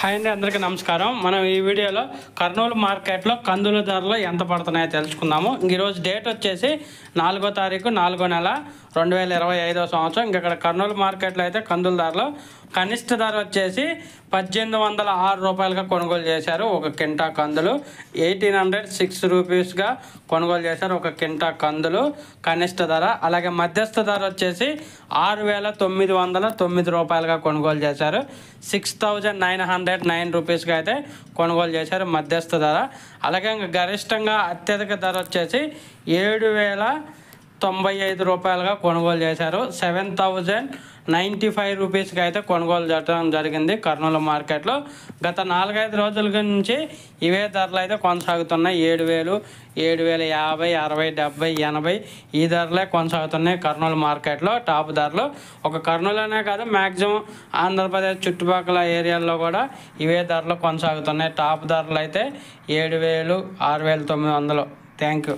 Hi అండి, అందరికీ నమస్కారం. మనం ఈ వీడియోలో కర్నూలు మార్కెట్లో కందుల ధరలు ఎంత పడుతున్నాయో తెలుసుకుందాము. ఈరోజు డేట్ వచ్చేసి 4వ తారీఖు 4వ నెల 2025వ సంవత్సరం. ఇక్కడ కర్నూలు మార్కెట్లో అయితే కందుల ధరలు కనిష్ట ధర వచ్చేసి 1806 రూపాయలుగా కొనుగోలు చేశారు. ఒక కింటా కందులు 1806 రూపీస్గా కొనుగోలు చేశారు ఒక కింటా కందులు కనిష్ట ధర. అలాగే మధ్యస్థ ధర వచ్చేసి 6909 రూపాయలుగా కొనుగోలు చేశారు. 6909 రూపీస్గా అయితే కొనుగోలు చేశారు మధ్యస్థ ధర. అలాగే ఇంకా గరిష్టంగా అత్యధిక ధర వచ్చేసి 7095 రూపాయలుగా కొనుగోలు చేశారు. 7095 రూపీస్కి అయితే కొనుగోలు చేయడం జరిగింది కర్నూలు మార్కెట్లో. గత 4-5 రోజుల నుంచి ఇవే ధరలు అయితే కొనసాగుతున్నాయి. 7000, 7050, 60, 70, 80 ఈ ధరలే కొనసాగుతున్నాయి కర్నూలు మార్కెట్లో టాప్ ధరలు. ఒక కర్నూలునే కాదు, మ్యాక్సిమం ఆంధ్రప్రదేశ్ చుట్టుపక్కల ఏరియాల్లో కూడా ఇవే ధరలు కొనసాగుతున్నాయి. టాప్ ధరలు అయితే 7000, 6900. Thank you.